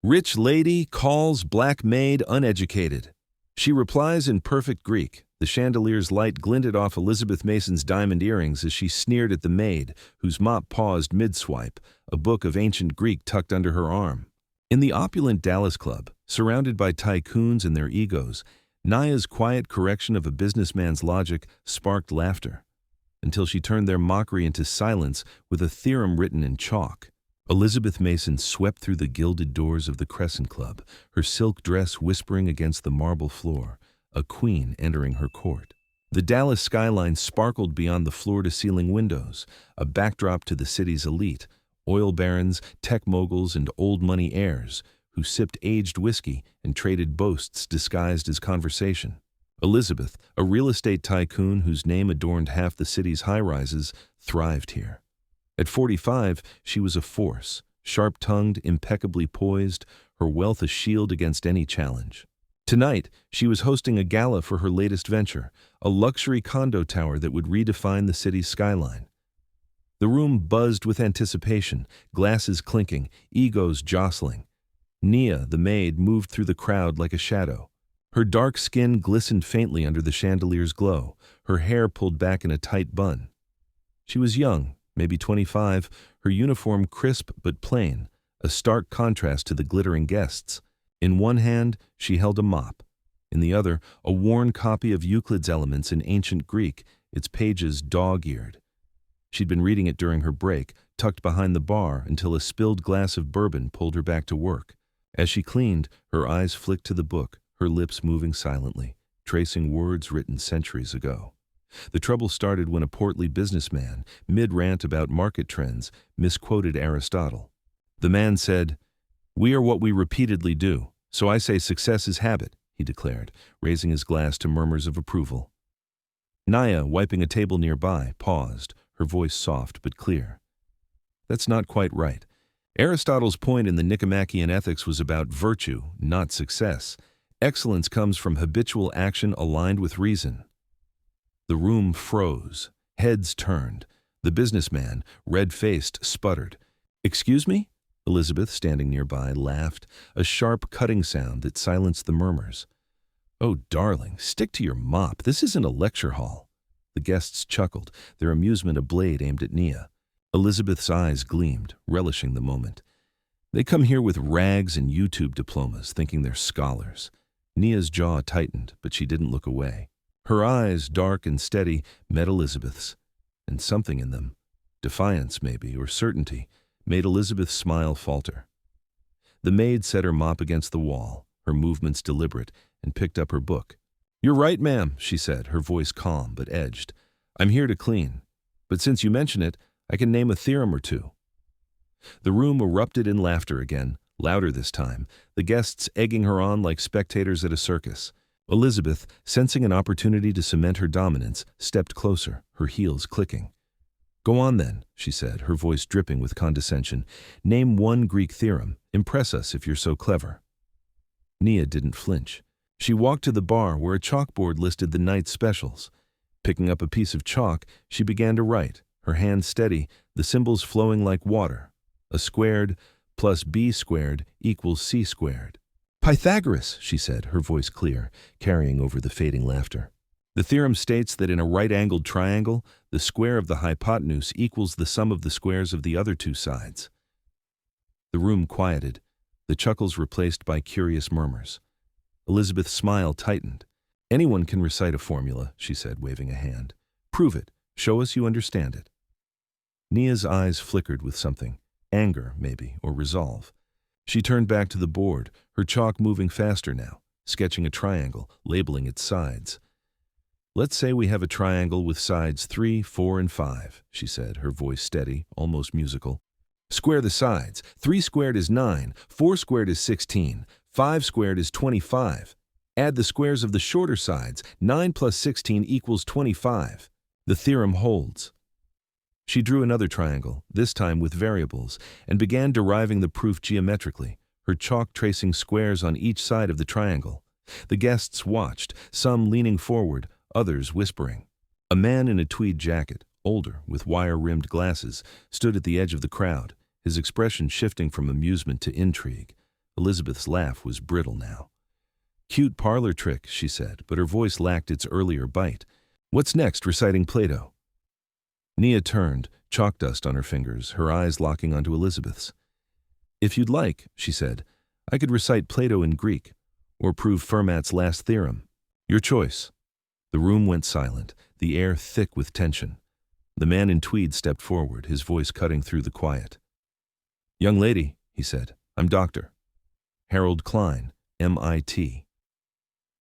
Rich lady calls black maid uneducated. She replies in perfect Greek. The chandelier's light glinted off Elizabeth Mason's diamond earrings as she sneered at the maid, whose mop paused mid-swipe, a book of ancient Greek tucked under her arm. In the opulent Dallas Club, surrounded by tycoons and their egos, Naya's quiet correction of a businessman's logic sparked laughter, until she turned their mockery into silence with a theorem written in chalk. Elizabeth Mason swept through the gilded doors of the Crescent Club, her silk dress whispering against the marble floor, a queen entering her court. The Dallas skyline sparkled beyond the floor-to-ceiling windows, a backdrop to the city's elite, oil barons, tech moguls, and old-money heirs, who sipped aged whiskey and traded boasts disguised as conversation. Elizabeth, a real estate tycoon whose name adorned half the city's high-rises, thrived here. At 45, she was a force, sharp-tongued, impeccably poised, her wealth a shield against any challenge. Tonight, she was hosting a gala for her latest venture, a luxury condo tower that would redefine the city's skyline. The room buzzed with anticipation, glasses clinking, egos jostling. Nia, the maid, moved through the crowd like a shadow. Her dark skin glistened faintly under the chandelier's glow, her hair pulled back in a tight bun. She was young, maybe 25, her uniform crisp but plain, a stark contrast to the glittering guests. In one hand, she held a mop. In the other, a worn copy of Euclid's Elements in ancient Greek, its pages dog-eared. She'd been reading it during her break, tucked behind the bar until a spilled glass of bourbon pulled her back to work. As she cleaned, her eyes flicked to the book, her lips moving silently, tracing words written centuries ago. The trouble started when a portly businessman, mid-rant about market trends, misquoted Aristotle. The man said, "We are what we repeatedly do, so I say success is habit," he declared, raising his glass to murmurs of approval. Naya, wiping a table nearby, paused, her voice soft but clear. "That's not quite right. Aristotle's point in the Nicomachean Ethics was about virtue, not success. Excellence comes from habitual action aligned with reason." The room froze. Heads turned. The businessman, red-faced, sputtered. "Excuse me?" Elizabeth, standing nearby, laughed, a sharp, cutting sound that silenced the murmurs. "Oh, darling, stick to your mop. This isn't a lecture hall." The guests chuckled, their amusement a blade aimed at Nia. Elizabeth's eyes gleamed, relishing the moment. "They come here with rags and YouTube diplomas, thinking they're scholars." Nia's jaw tightened, but she didn't look away. Her eyes, dark and steady, met Elizabeth's, and something in them, defiance maybe, or certainty, made Elizabeth's smile falter. The maid set her mop against the wall, her movements deliberate, and picked up her book. "You're right, ma'am," she said, her voice calm but edged. "I'm here to clean. But since you mention it, I can name a theorem or two." The room erupted in laughter again, louder this time, the guests egging her on like spectators at a circus. Elizabeth, sensing an opportunity to cement her dominance, stepped closer, her heels clicking. "Go on then," she said, her voice dripping with condescension. "Name one Greek theorem. Impress us if you're so clever." Nia didn't flinch. She walked to the bar where a chalkboard listed the night's specials. Picking up a piece of chalk, she began to write, her hand steady, the symbols flowing like water. A squared plus b squared equals c squared. "Pythagoras," she said, her voice clear, carrying over the fading laughter. "The theorem states that in a right-angled triangle, the square of the hypotenuse equals the sum of the squares of the other two sides." The room quieted, the chuckles replaced by curious murmurs. Elizabeth's smile tightened. "Anyone can recite a formula," she said, waving a hand. "Prove it. Show us you understand it." Nia's eyes flickered with something, anger, maybe, or resolve. She turned back to the board, her chalk moving faster now, sketching a triangle, labeling its sides. "Let's say we have a triangle with sides 3, 4, and 5, she said, her voice steady, almost musical. "Square the sides. 3 squared is 9, 4 squared is 16, 5 squared is 25. Add the squares of the shorter sides. 9 plus 16 equals 25. The theorem holds." She drew another triangle, this time with variables, and began deriving the proof geometrically, her chalk tracing squares on each side of the triangle. The guests watched, some leaning forward, others whispering. A man in a tweed jacket, older, with wire-rimmed glasses, stood at the edge of the crowd, his expression shifting from amusement to intrigue. Elizabeth's laugh was brittle now. "Cute parlor trick," she said, but her voice lacked its earlier bite. "What's next, reciting Plato?" Nia turned, chalk dust on her fingers, her eyes locking onto Elizabeth's. "If you'd like," she said, "I could recite Plato in Greek, or prove Fermat's last theorem. Your choice." The room went silent, the air thick with tension. The man in tweed stepped forward, his voice cutting through the quiet. "Young lady," he said, "I'm Dr. Harold Klein, MIT.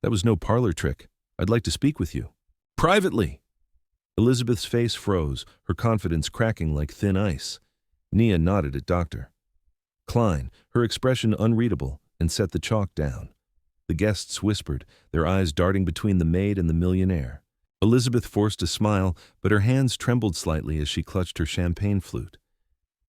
That was no parlor trick. I'd like to speak with you. Privately." Elizabeth's face froze, her confidence cracking like thin ice. Nia nodded at Dr. Klein, her expression unreadable, and set the chalk down. The guests whispered, their eyes darting between the maid and the millionaire. Elizabeth forced a smile, but her hands trembled slightly as she clutched her champagne flute.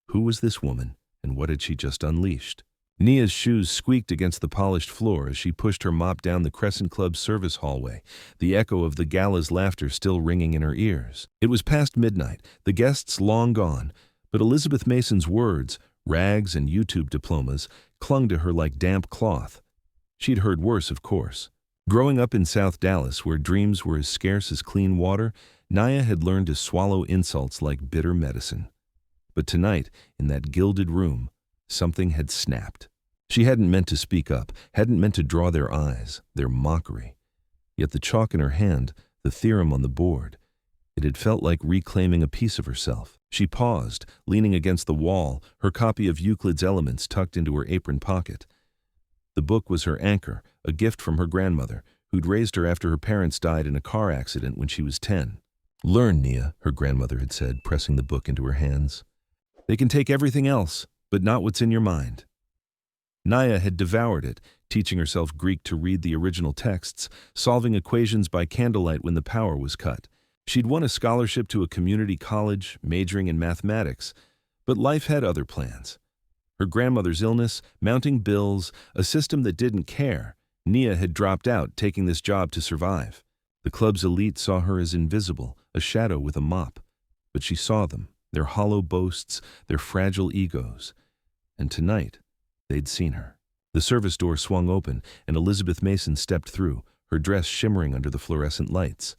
Who was this woman, and what had she just unleashed? Nia's shoes squeaked against the polished floor as she pushed her mop down the Crescent Club's service hallway, the echo of the gala's laughter still ringing in her ears. It was past midnight, the guests long gone, but Elizabeth Mason's words, rags and YouTube diplomas, clung to her like damp cloth. She'd heard worse, of course. Growing up in South Dallas, where dreams were as scarce as clean water, Nia had learned to swallow insults like bitter medicine. But tonight, in that gilded room, something had snapped. She hadn't meant to speak up, hadn't meant to draw their eyes, their mockery. Yet the chalk in her hand, the theorem on the board, it had felt like reclaiming a piece of herself. She paused, leaning against the wall, her copy of Euclid's Elements tucked into her apron pocket. The book was her anchor, a gift from her grandmother, who'd raised her after her parents died in a car accident when she was 10. "Learn, Nia," her grandmother had said, pressing the book into her hands. "They can take everything else, but not what's in your mind." Nia had devoured it, teaching herself Greek to read the original texts, solving equations by candlelight when the power was cut. She'd won a scholarship to a community college, majoring in mathematics, but life had other plans. Her grandmother's illness, mounting bills, a system that didn't care. Nia had dropped out, taking this job to survive. The club's elite saw her as invisible, a shadow with a mop. But she saw them, their hollow boasts, their fragile egos. And tonight, they'd seen her. The service door swung open, and Elizabeth Mason stepped through, her dress shimmering under the fluorescent lights.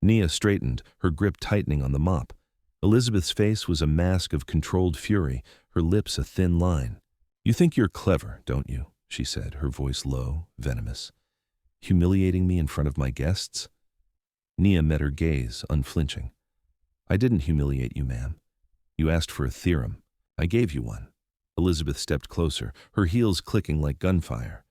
Nia straightened, her grip tightening on the mop. Elizabeth's face was a mask of controlled fury, her lips a thin line. "You think you're clever, don't you?" she said, her voice low, venomous. "Humiliating me in front of my guests?" Nia met her gaze, unflinching. "I didn't humiliate you, ma'am. You asked for a theorem. I gave you one." Elizabeth stepped closer, her heels clicking like gunfire.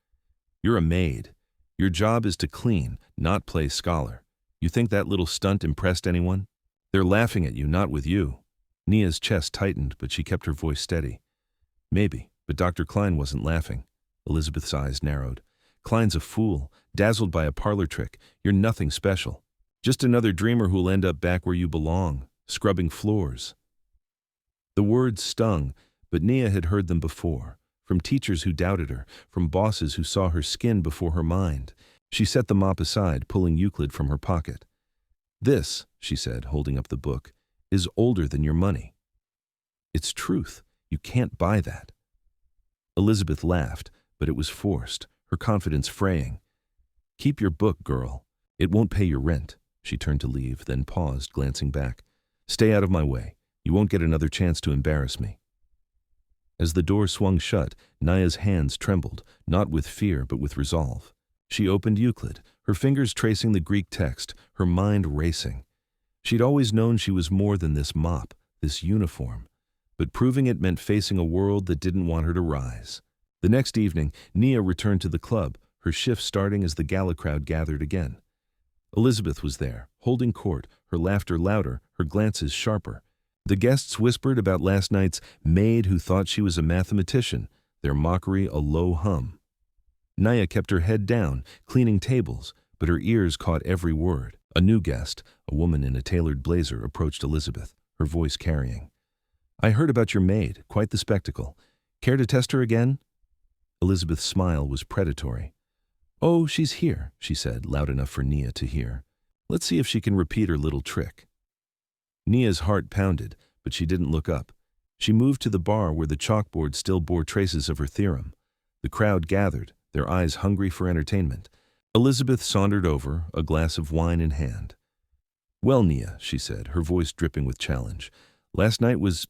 "You're a maid. Your job is to clean, not play scholar. You think that little stunt impressed anyone? They're laughing at you, not with you." Nia's chest tightened, but she kept her voice steady. "Maybe, but Dr. Klein wasn't laughing." Elizabeth's eyes narrowed. "Klein's a fool, dazzled by a parlor trick. You're nothing special. Just another dreamer who'll end up back where you belong, scrubbing floors." The words stung, but Nia had heard them before, from teachers who doubted her, from bosses who saw her skin before her mind. She set the mop aside, pulling Euclid from her pocket. "This," she said, holding up the book, "is older than your money. It's truth. You can't buy that." Elizabeth laughed, but it was forced, her confidence fraying. "Keep your book, girl. It won't pay your rent." She turned to leave, then paused, glancing back. "Stay out of my way. You won't get another chance to embarrass me." As the door swung shut, Nia's hands trembled, not with fear but with resolve. She opened Euclid, her fingers tracing the Greek text, her mind racing. She'd always known she was more than this mop, this uniform, but proving it meant facing a world that didn't want her to rise. The next evening, Nia returned to the club, her shift starting as the gala crowd gathered again. Elizabeth was there, holding court, her laughter louder, her glances sharper. The guests whispered about last night's maid who thought she was a mathematician, their mockery a low hum. Nia kept her head down, cleaning tables, but her ears caught every word. A new guest, a woman in a tailored blazer, approached Elizabeth, her voice carrying. "I heard about your maid, quite the spectacle. Care to test her again?" Elizabeth's smile was predatory. "Oh, she's here," she said, loud enough for Nia to hear. "Let's see if she can repeat her little trick." Nia's heart pounded, but she didn't look up. She moved to the bar where the chalkboard still bore traces of her theorem. The crowd gathered, their eyes hungry for entertainment. Elizabeth sauntered over, a glass of wine in hand. "Well, Nia," she said, her voice dripping with challenge, "last night was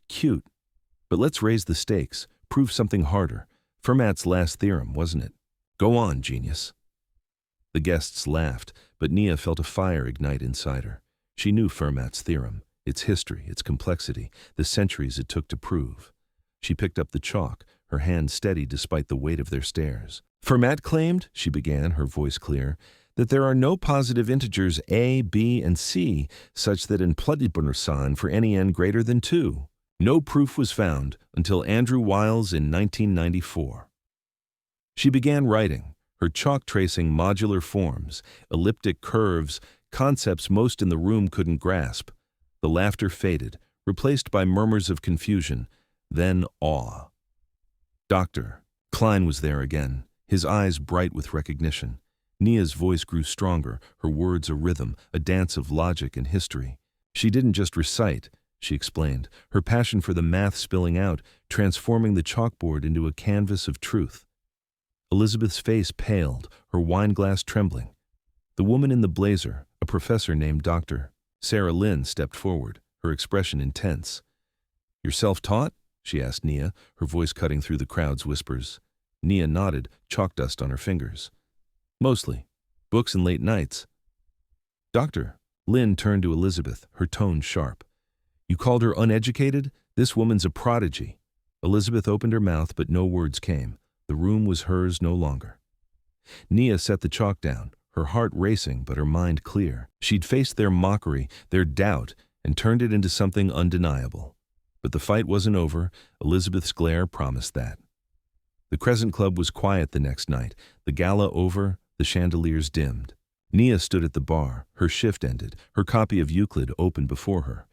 cute. But let's raise the stakes, prove something harder. Fermat's last theorem, wasn't it? Go on, genius." The guests laughed, but Nia felt a fire ignite inside her. She knew Fermat's theorem, its history, its complexity, the centuries it took to prove. She picked up the chalk, her hand steady despite the weight of their stares. "Fermat claimed," she began, her voice clear, "that there are no positive integers a, b, and c such that unplugibunarsan for any n greater than 2. No proof was found until Andrew Wiles in 1994. She began writing, her chalk tracing modular forms, elliptic curves, concepts most in the room couldn't grasp. The laughter faded, replaced by murmurs of confusion, then awe. "Doctor." Klein was there again, his eyes bright with recognition. Nia's voice grew stronger, her words a rhythm, a dance of logic and history. She didn't just recite, she explained, her passion for the math spilling out, transforming the chalkboard into a canvas of truth. Elizabeth's face paled, her wineglass trembling. The woman in the blazer, a professor named Dr. Sarah Lynn, stepped forward, her expression intense. "You're self-taught?" she asked Nia, her voice cutting through the crowd's whispers. Nia nodded, chalk dust on her fingers. "Mostly. Books and late nights." "Doctor." Lynn turned to Elizabeth, her tone sharp. "You called her uneducated? This woman's a prodigy." Elizabeth opened her mouth, but no words came. The room was hers no longer. Nia set the chalk down, her heart racing but her mind clear. She'd faced their mockery, their doubt, and turned it into something undeniable. But the fight wasn't over. Elizabeth's glare promised that. The Crescent Club was quiet the next night. The gala over, the chandeliers dimmed. Nia stood at the bar, her shift ended, her copy of Euclid open before her.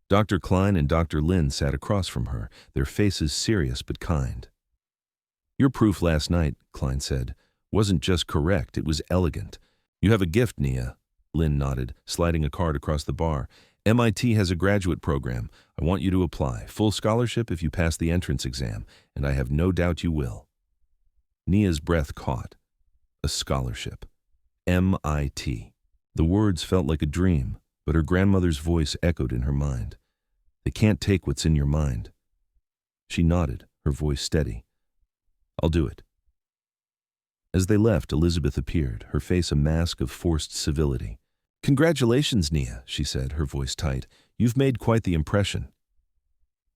Dr. Klein and Dr. Lynn sat across from her, their faces serious but kind. "Your proof last night," Klein said, "wasn't just correct, it was elegant. You have a gift, Nia." Lynn nodded, sliding a card across the bar. "MIT has a graduate program. I want you to apply. Full scholarship if you pass the entrance exam, and I have no doubt you will." Nia's breath caught. A scholarship. MIT. The words felt like a dream, but her grandmother's voice echoed in her mind. "They can't take what's in your mind." She nodded, her voice steady. "I'll do it." As they left, Elizabeth appeared, her face a mask of forced civility. "Congratulations, Nia," she said, her voice tight. "You've made quite the impression."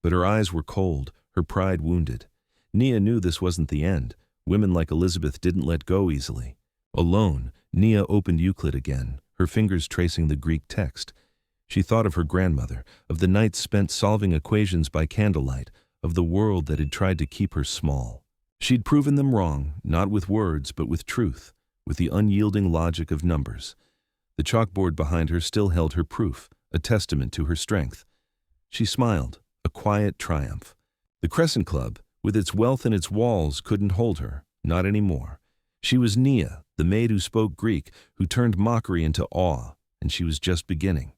But her eyes were cold, her pride wounded. Nia knew this wasn't the end. Women like Elizabeth didn't let go easily. Alone, Nia opened Euclid again, her fingers tracing the Greek text. She thought of her grandmother, of the nights spent solving equations by candlelight, of the world that had tried to keep her small. She'd proven them wrong, not with words, but with truth, with the unyielding logic of numbers. The chalkboard behind her still held her proof, a testament to her strength. She smiled, a quiet triumph. The Crescent Club, with its wealth and its walls, couldn't hold her, not anymore. She was Nia, the maid who spoke Greek, who turned mockery into awe, and she was just beginning.